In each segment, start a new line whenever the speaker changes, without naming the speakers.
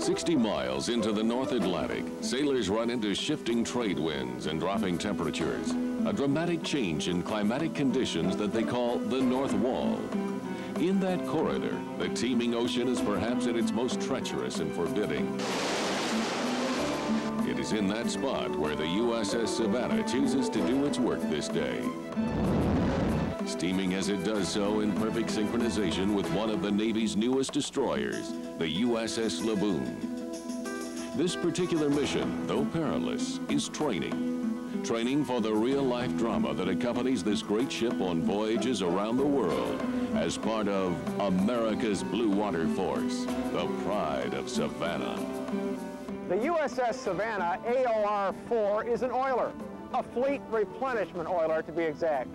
60 miles into the North Atlantic, sailors run into shifting trade winds and dropping temperatures, a dramatic change in climatic conditions that they call the North Wall. In that corridor, the teeming ocean is perhaps at its most treacherous and forbidding. It is in that spot where the USS Savannah chooses to do its work this day, steaming as it does so in perfect synchronization with one of the Navy's newest destroyers, the USS Laboon. This particular mission, though perilous, is training. Training for the real-life drama that accompanies this great ship on voyages around the world as part of America's Blue Water Force, the pride of Savannah.
The USS Savannah AOR-4 is an oiler, a fleet replenishment oiler to be exact.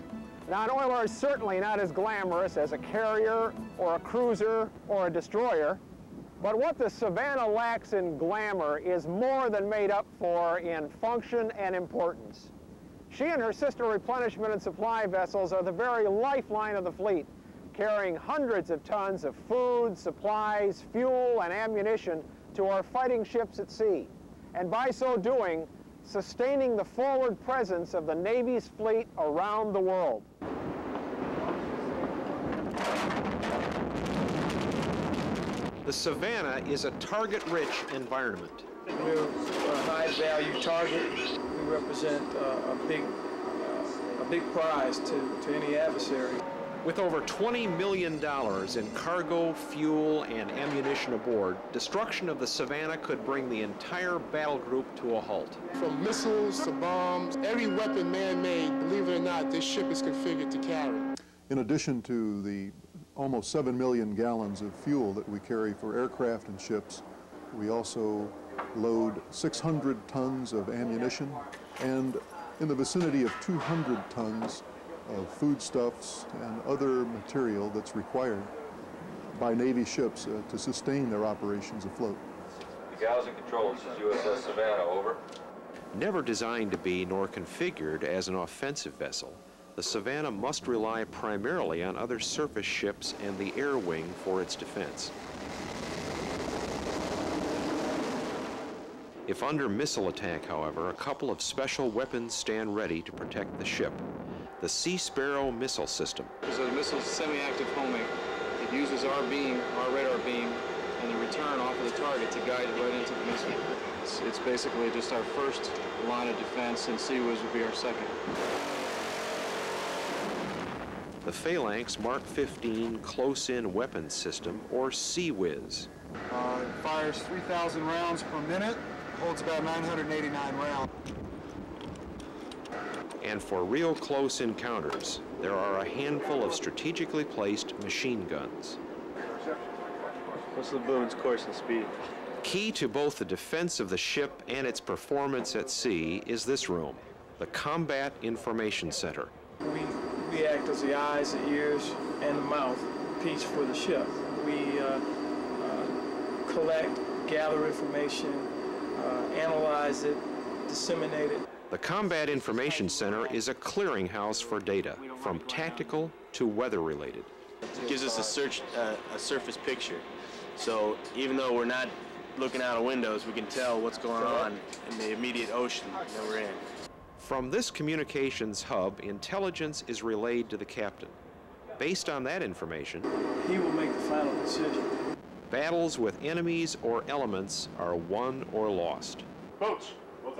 Now, an oiler is certainly not as glamorous as a carrier or a cruiser or a destroyer, but what the Savannah lacks in glamour is more than made up for in function and importance. She and her sister replenishment and supply vessels are the very lifeline of the fleet, carrying hundreds of tons of food, supplies, fuel, and ammunition to our fighting ships at sea, and by so doing, sustaining the forward presence of the Navy's fleet around the world.
The Savannah is a target-rich environment.
We're a high-value target. We represent a big prize to any adversary.
With over $20 million in cargo, fuel, and ammunition aboard, destruction of the Savannah could bring the entire battle group to a halt.
From missiles to bombs, every weapon man-made, believe it or not, this ship is configured to carry.
In addition to the almost 7 million gallons of fuel that we carry for aircraft and ships, we also load 600 tons of ammunition and in the vicinity of 200 tons of foodstuffs and other material that's required by Navy ships to sustain their operations afloat.
The gals in control, this is USS Savannah, over.
Never designed to be nor configured as an offensive vessel, the Savannah must rely primarily on other surface ships and the air wing for its defense. If under missile attack, however, a couple of special weapons stand ready to protect the ship. The Sea Sparrow missile system.
So the missile is semi-active homing. It uses our beam, our radar beam, and the return off of the target to guide it right into the missile. It's basically just our first line of defense, and CWIS would be our second.
The Phalanx Mark 15 Close-In Weapons System, or CWIS.
It fires 3,000 rounds per minute, holds about 989 rounds.
And for real close encounters, there are a handful of strategically placed machine guns.
What's the Laboon's course and speed?
Key to both the defense of the ship and its performance at sea is this room, the Combat Information Center.
We act as the eyes, the ears, and the mouthpiece for the ship. We collect, gather information, analyze it, disseminate it.
The Combat Information Center is a clearinghouse for data, from tactical to weather-related.
It gives us a surface picture. So even though we're not looking out of windows, we can tell what's going on in the immediate ocean that we're in.
From this communications hub, intelligence is relayed to the captain. Based on that information,
he will make the final decision.
Battles with enemies or elements are won or lost.
Boats,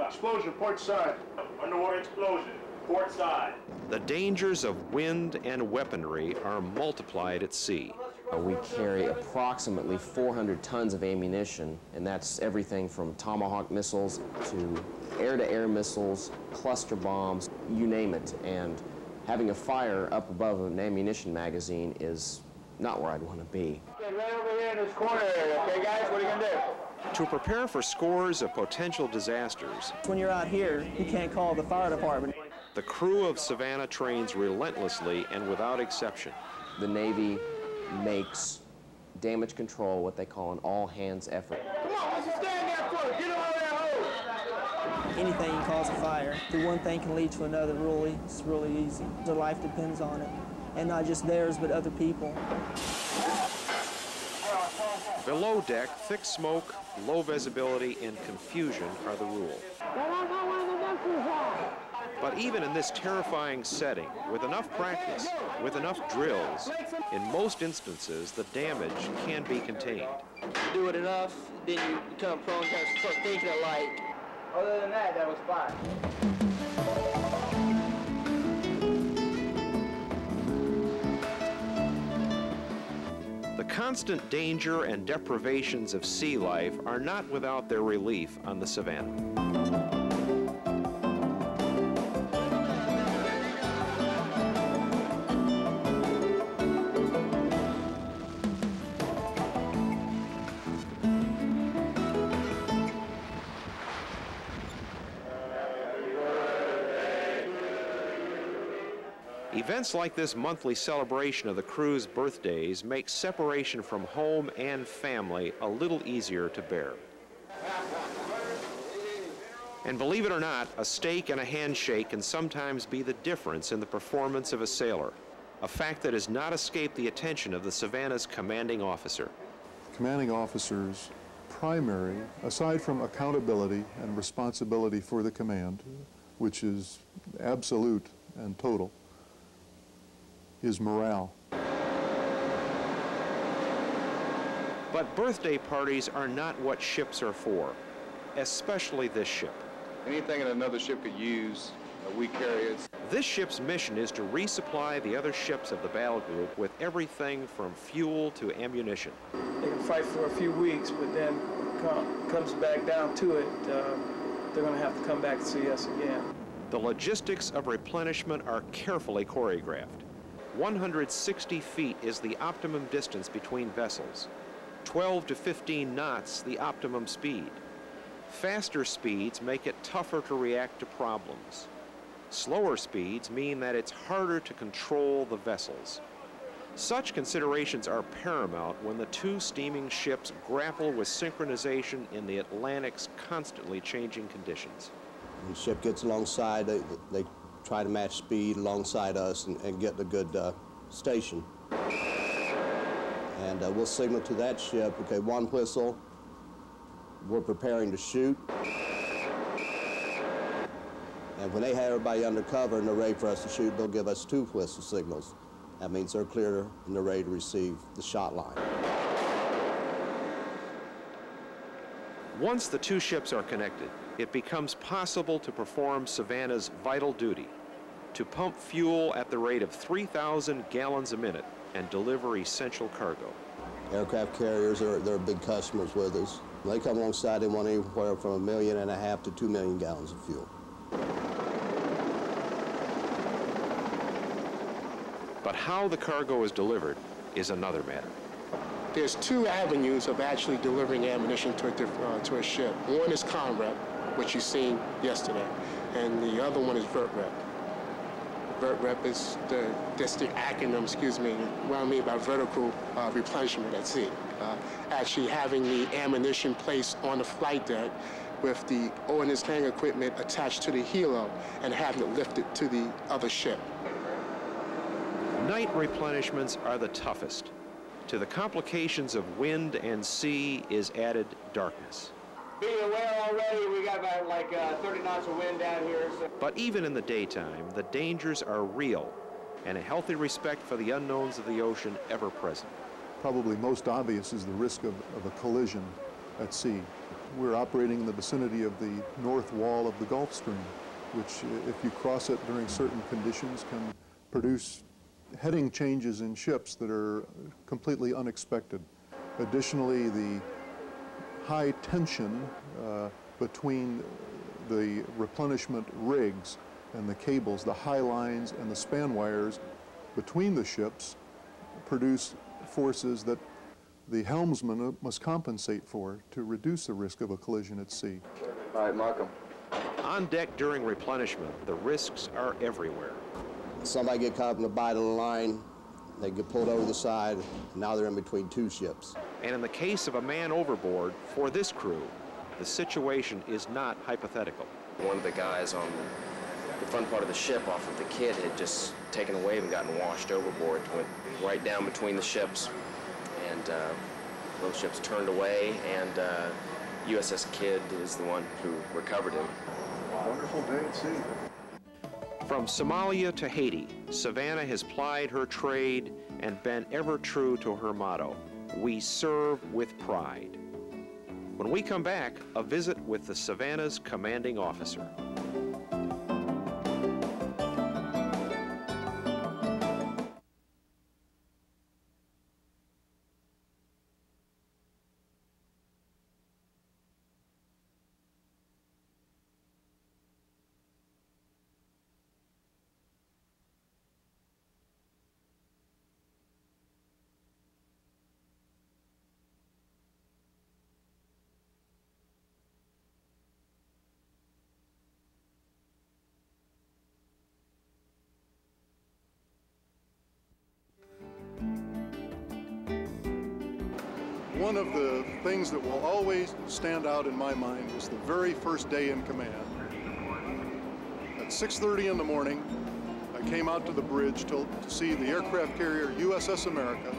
explosion, port side. Underwater explosion, port side.
The dangers of wind and weaponry are multiplied at sea.
We carry approximately 400 tons of ammunition, and that's everything from Tomahawk missiles to air-to-air missiles, cluster bombs, you name it. And having a fire up above an ammunition magazine is not where I'd want to be.
Right over here in this corner area, okay guys, what are you going to do?
To prepare for scores of potential disasters,
When you're out here, you can't call the fire department.
the crew of Savannah trains relentlessly and without exception.
The Navy makes damage control what they call an all-hands effort.
Come on, let's stand there for it. Get over there, hose.
Anything can cause a fire. The one thing can lead to another. It's really easy. Their life depends on it, and not just theirs, but other people.
Below deck, thick smoke, low visibility, and confusion are the rule. But even in this terrifying setting, with enough practice, with enough drills, in most instances, the damage can be contained.
Do it enough, then you become prone to start thinking alike. Other than that, that was fine.
The constant danger and deprivations of sea life are not without their relief on the Savannah. Events like this monthly celebration of the crew's birthdays make separation from home and family a little easier to bear. And believe it or not, a steak and a handshake can sometimes be the difference in the performance of a sailor, a fact that has not escaped the attention of the Savannah's commanding officer.
Commanding officer's primary, aside from accountability and responsibility for the command, which is absolute and total, is morale.
But birthday parties are not what ships are for, especially this ship.
Anything that another ship could use, we carry it.
This ship's mission is to resupply the other ships of the battle group with everything from fuel to ammunition.
They can fight for a few weeks, but then comes back down to it, they're going to have to come back to see us again.
The logistics of replenishment are carefully choreographed. 160 feet is the optimum distance between vessels. 12 to 15 knots the optimum speed. Faster speeds make it tougher to react to problems. Slower speeds mean that it's harder to control the vessels. Such considerations are paramount when the two steaming ships grapple with synchronization in the Atlantic's constantly changing conditions.
When the ship gets alongside, they try to match speed alongside us and get a good station. And we'll signal to that ship, okay, one whistle, we're preparing to shoot. And when they have everybody under cover and they're ready for us to shoot, they'll give us 2 whistle signals. That means they're clear and they're ready to receive the shot line.
Once the two ships are connected, it becomes possible to perform Savannah's vital duty, to pump fuel at the rate of 3,000 gallons a minute and deliver essential cargo.
Aircraft carriers, they're big customers with us. When they come alongside, they want anywhere from 1.5 million to 2 million gallons of fuel.
But how the cargo is delivered is another matter.
There's 2 avenues of actually delivering ammunition to a ship. One is CONREP, which you've seen yesterday, and the other one is VERTREP. VERTREP is the acronym, what I mean by vertical replenishment at sea. Actually having the ammunition placed on the flight deck with the ordnance hangar equipment attached to the helo and having it lifted to the other ship.
Night replenishments are the toughest. To the complications of wind and sea is added darkness.
Being aware already, we got about like 30 knots of wind down here. So.
But even in the daytime, the dangers are real, and a healthy respect for the unknowns of the ocean ever present.
Probably most obvious is the risk of a collision at sea. We're operating in the vicinity of the north wall of the Gulf Stream, which, if you cross it during certain conditions, can produce heading changes in ships that are completely unexpected. Additionally, the high tension between the replenishment rigs and the cables, the high lines and the span wires between the ships produce forces that the helmsman must compensate for to reduce the risk of a collision at sea.
All right, mark 'em.
On deck during replenishment, the risks are everywhere.
Somebody get caught up in the bight of the line, they get pulled over the side, and now they're in between 2 ships.
And in the case of a man overboard, for this crew, the situation is not hypothetical.
One of the guys on the front part of the ship off of the kid had just taken a wave and gotten washed overboard, went right down between the ships, and Those ships turned away, and USS Kidd is the one who recovered him.
Wonderful day at sea.
From Somalia to Haiti, Savannah has plied her trade and been ever true to her motto, "We serve with pride." When we come back, a visit with the Savannah's commanding officer.
One of the things that will always stand out in my mind was the very first day in command. At 6:30 in the morning, I came out to the bridge to see the aircraft carrier USS America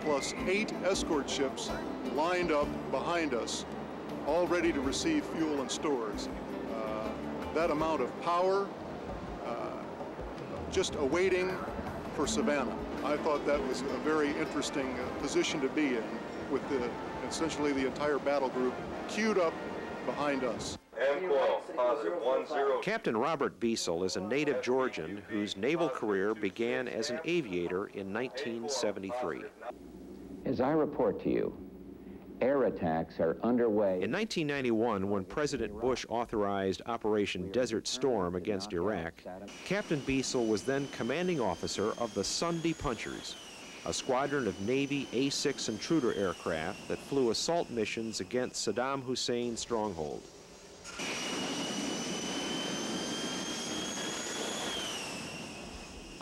plus 8 escort ships lined up behind us, all ready to receive fuel and stores. That amount of power, just awaiting for Savannah. I thought that was a very interesting position to be in, with essentially the entire battle group queued up behind us.
Captain Robert Beisel is a native Georgian whose naval career began as an aviator in 1973.
As I report to you, air attacks are underway.
In 1991, when President Bush authorized Operation Desert Storm against Iraq, Captain Beisel was then commanding officer of the Sunday Punchers, a squadron of Navy A-6 intruder aircraft that flew assault missions against Saddam Hussein's stronghold.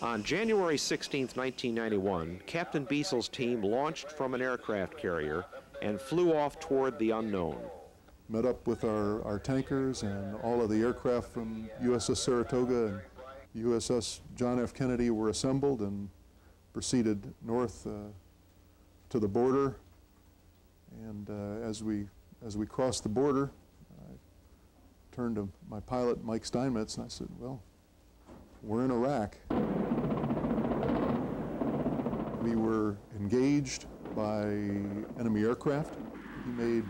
On January 16, 1991, Captain Beisel's team launched from an aircraft carrier and flew off toward the unknown.
Met up with our tankers and all of the aircraft from USS Saratoga and USS John F. Kennedy were assembled and proceeded north to the border. And as we crossed the border, I turned to my pilot, Mike Steinmetz, and I said, well, we're in Iraq. We were engaged by enemy aircraft. He made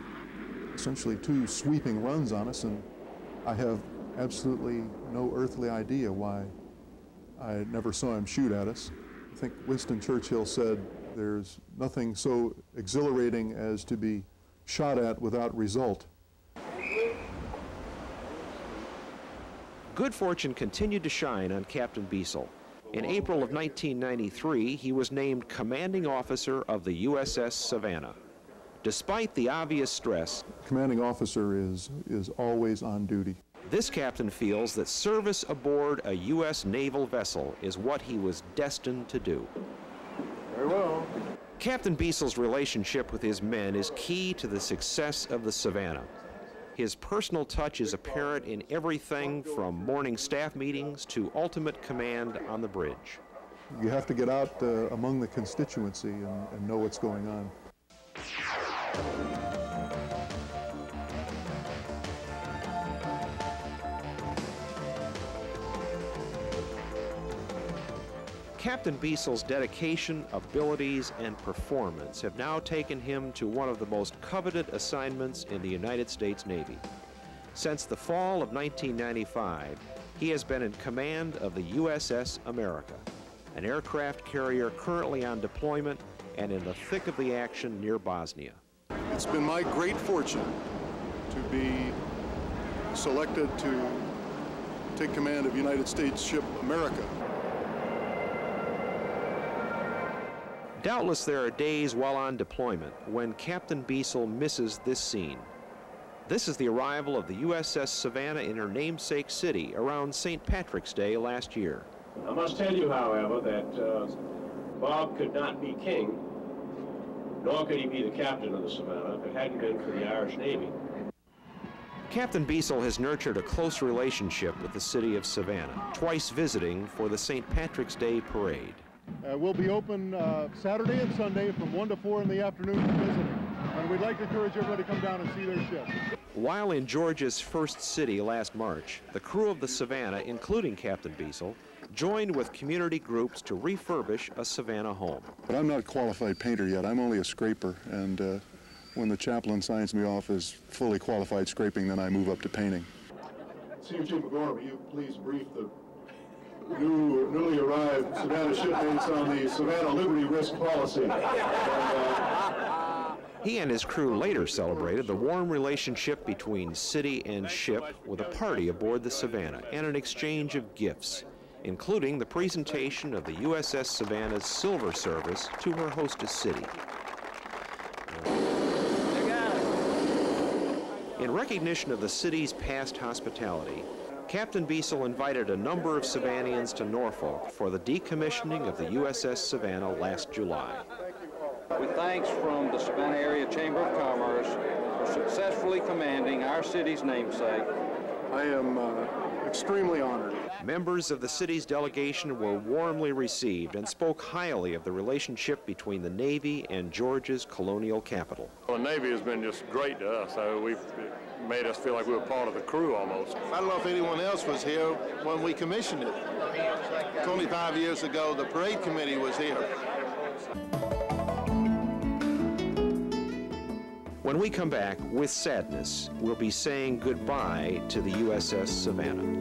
essentially 2 sweeping runs on us, and I have absolutely no earthly idea why I never saw him shoot at us. I think Winston Churchill said, there's nothing so exhilarating as to be shot at without result.
Good fortune continued to shine on Captain Beisel. In April of 1993, he was named commanding officer of the USS Savannah. Despite the obvious stress,
commanding officer is always on duty.
This captain feels that service aboard a U.S. naval vessel is what he was destined to do.
Very well.
Captain Beisel's relationship with his men is key to the success of the Savannah. His personal touch is apparent in everything from morning staff meetings to ultimate command on the bridge.
You have to get out among the constituency and know what's going on.
Captain Beisel's dedication, abilities, and performance have now taken him to one of the most coveted assignments in the United States Navy. Since the fall of 1995, he has been in command of the USS America, an aircraft carrier currently on deployment and in the thick of the action near Bosnia.
It's been my great fortune to be selected to take command of United States ship America.
Doubtless there are days while on deployment when Captain Beisel misses this scene. This is the arrival of the USS Savannah in her namesake city around St. Patrick's Day last year.
I must tell you, however, that Bob could not be king, nor could he be the captain of the Savannah if it hadn't been for the Irish Navy.
Captain Beisel has nurtured a close relationship with the city of Savannah, twice visiting for the St. Patrick's Day parade.
We'll be open Saturday and Sunday from 1 to 4 in the afternoon for visiting. and we'd like to encourage everybody to come down and see their ship.
While in Georgia's first city last March, the crew of the Savannah, including Captain Beisel, joined with community groups to refurbish a Savannah home.
But I'm not a qualified painter yet. I'm only a scraper, and when the chaplain signs me off as fully qualified scraping, then I move up to painting. Senior Chief McGorn, will you please brief the newly arrived Savannah shipmates on the Savannah Liberty Risk Policy?
He and his crew later celebrated the warm relationship between city and ship with a party aboard the Savannah and an exchange of gifts, including the presentation of the USS Savannah's silver service to her hostess city. In recognition of the city's past hospitality, Captain Beisel invited a number of Savannians to Norfolk for the decommissioning of the USS Savannah last July.
With thanks from the Savannah Area Chamber of Commerce for successfully commanding our city's namesake.
I am extremely honored.
Members of the city's delegation were warmly received and spoke highly of the relationship between the Navy and Georgia's colonial capital.
Well, the Navy has been just great to us. We've made us feel like we were part of the crew almost.
I don't know if anyone else was here when we commissioned it. 25 years ago, the parade committee was here.
When we come back, with sadness, we'll be saying goodbye to the USS Savannah.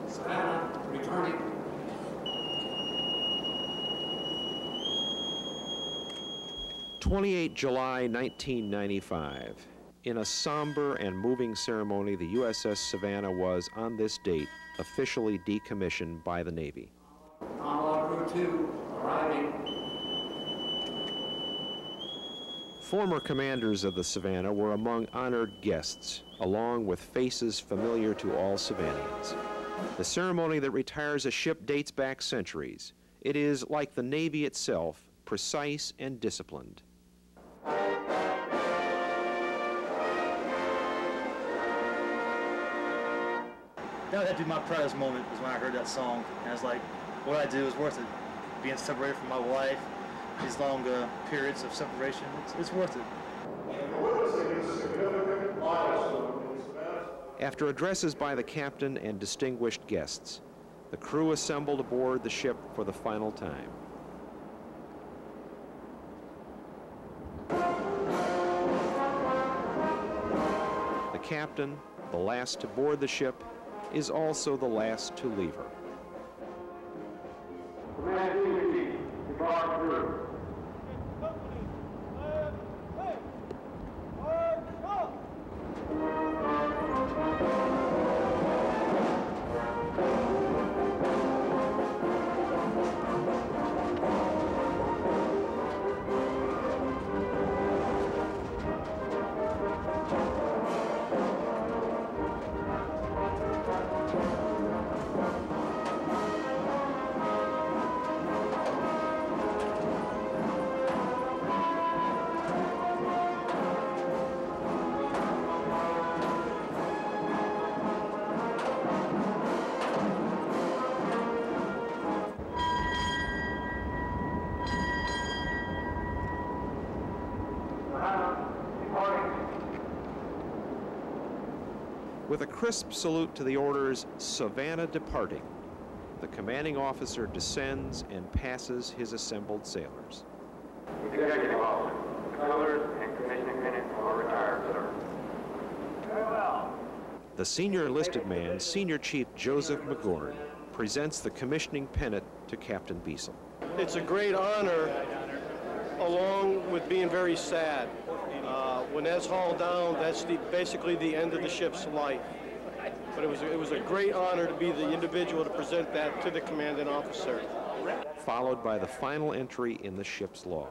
Savannah, returning.
July 1995. In a somber and moving ceremony, the USS Savannah was, on this date, officially decommissioned by the Navy.
Crew 2 arriving.
Former commanders of the Savannah were among honored guests, along with faces familiar to all Savannians. The ceremony that retires a ship dates back centuries. It is, like the Navy itself, precise and disciplined.
That had to be my proudest moment, was when I heard that song. And I was like, what I do is worth it. Being separated from my wife, these long periods of separation, it's worth it.
After addresses by the captain and distinguished guests, the crew assembled aboard the ship for the final time. The captain, the last to board the ship, is also the last to leave her.
Command unity to guard crew.
With a crisp salute to the orders, Savannah departing, the commanding officer descends and passes his assembled sailors.
Executive officer, colors and commissioning pennant are retired, sir. Very well.
The senior enlisted man, Senior Chief Joseph McGorn, presents the commissioning pennant to Captain Beisel.
It's a great honor, along with being very sad.
When that's hauled down, that's basically the end of the ship's life. But it was a great honor to be the individual to present that to the commanding officer.
Followed by the final entry in the ship's log.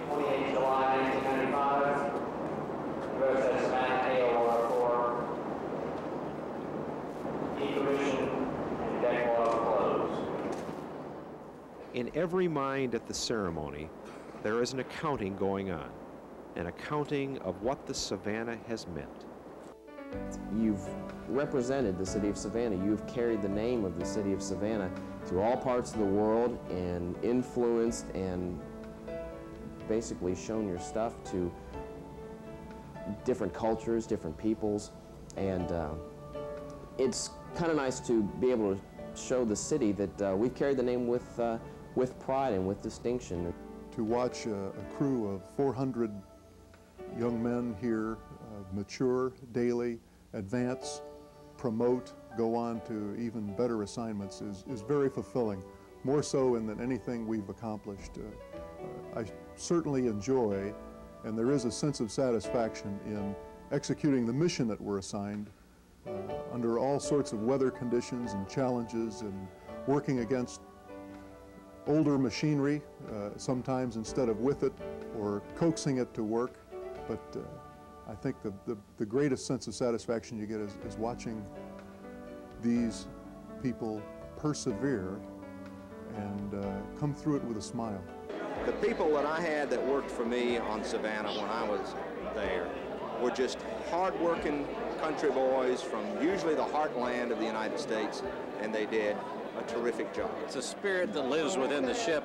28 July 1995, USS Savannah AOR-4, decommissioned and deck log closed.
In every mind at the ceremony, there is an accounting going on, an accounting of what the Savannah has meant.
You've represented the city of Savannah. You've carried the name of the city of Savannah to all parts of the world and influenced and basically shown your stuff to different cultures, different peoples, and it's kind of nice to be able to show the city that we've carried the name with pride and with distinction.
To watch a crew of 400 young men here mature daily, advance, promote, go on to even better assignments is very fulfilling, more so than anything we've accomplished. I certainly enjoy, and there is a sense of satisfaction in executing the mission that we're assigned under all sorts of weather conditions and challenges, and working against older machinery, sometimes instead of with it, or coaxing it to work. But I think the greatest sense of satisfaction you get is watching these people persevere and come through it with a smile.
The people that I had that worked for me on Savannah when I was there were just hard-working country boys from usually the heartland of the United States, and they did a terrific job.
It's a spirit that lives within the ship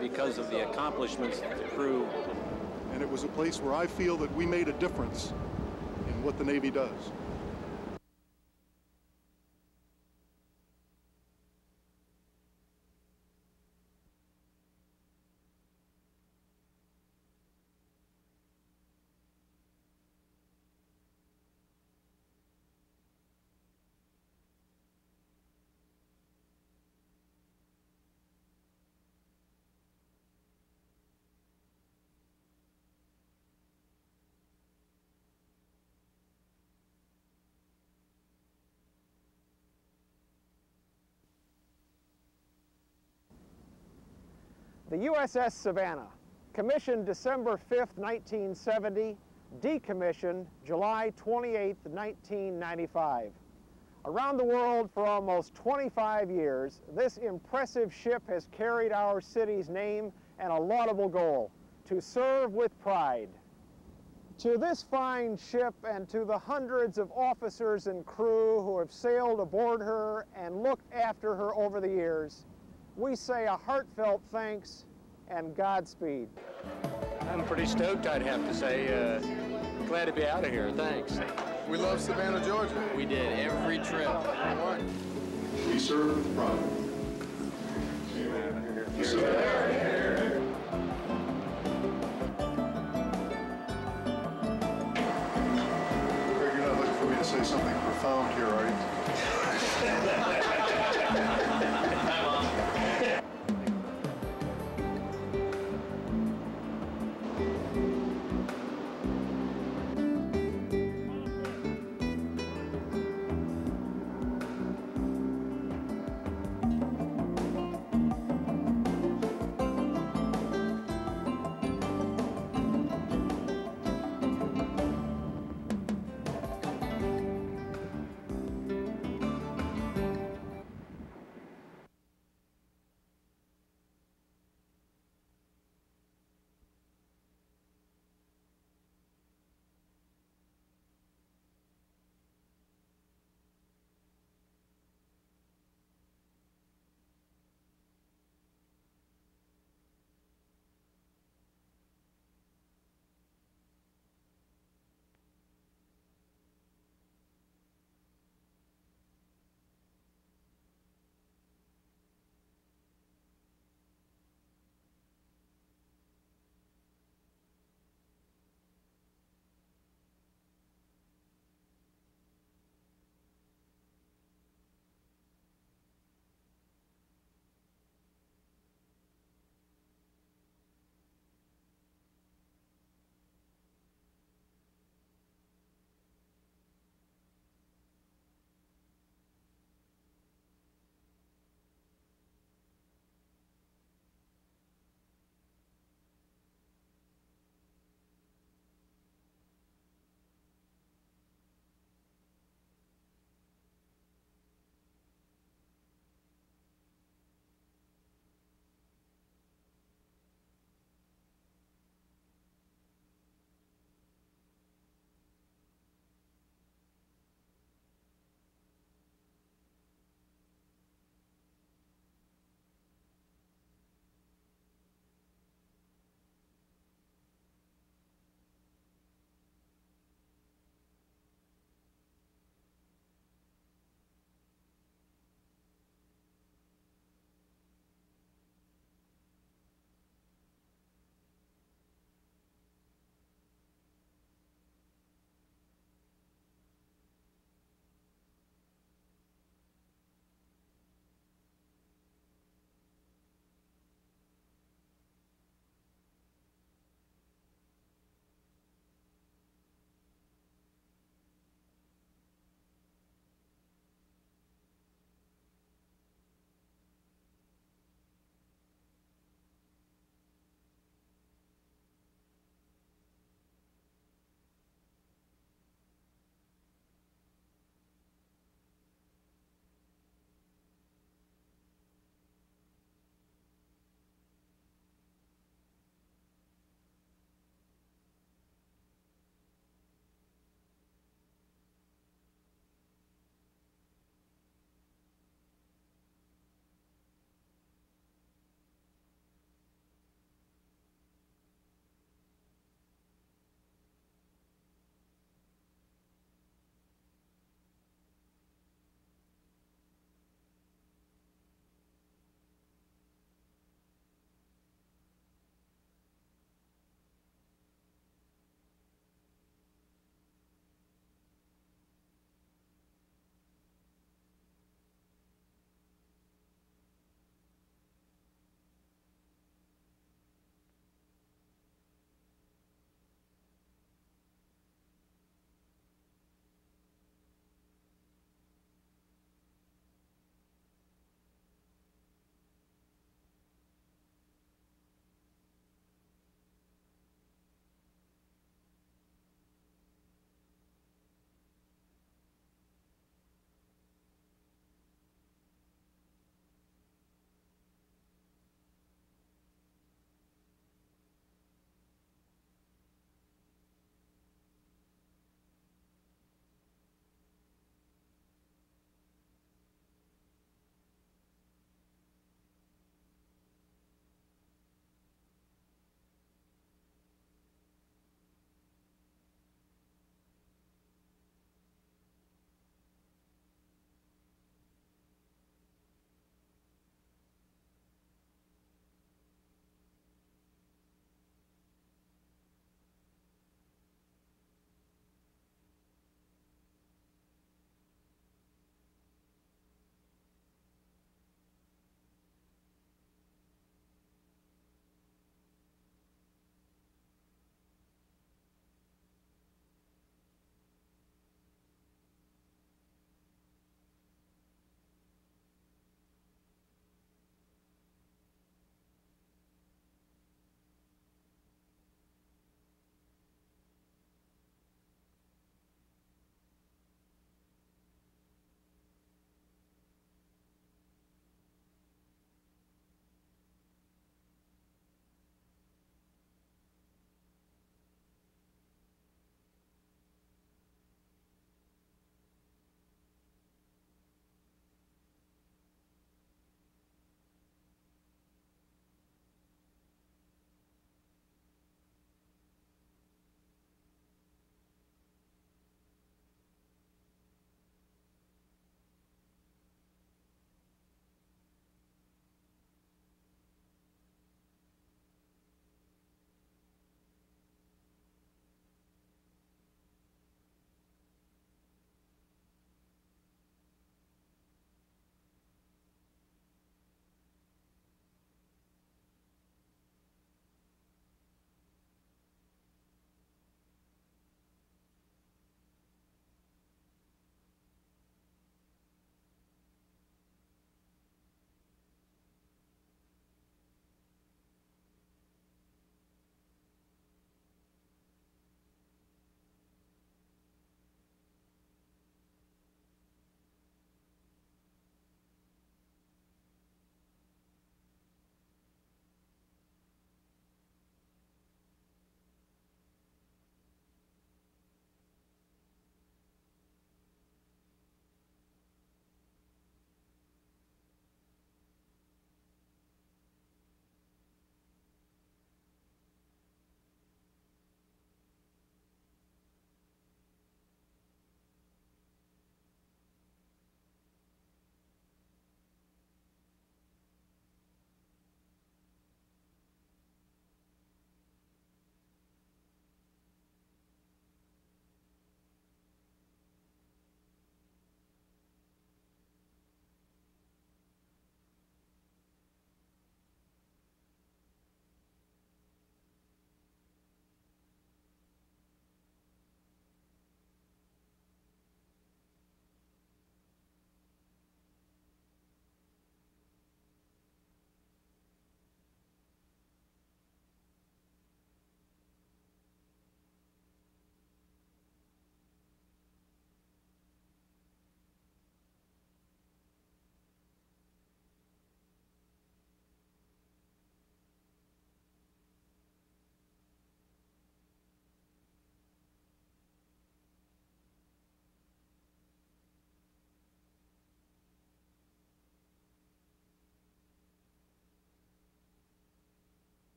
because of the accomplishments of the crew.
And it was a place where I feel that we made a difference in what the Navy does.
The USS Savannah, commissioned December 5th, 1970, decommissioned July 28th, 1995. Around the world for almost 25 years, this impressive ship has carried our city's name and a laudable goal, to serve with pride. To this fine ship and to the hundreds of officers and crew who have sailed aboard her and looked after her over the years, we say a heartfelt thanks and Godspeed.
I'm pretty stoked, I'd have to say. Glad to be out of here, thanks.
We love Savannah, Georgia.
We did every trip.
We serve with pride. Greg, you're not looking for me to say something profound here, are you?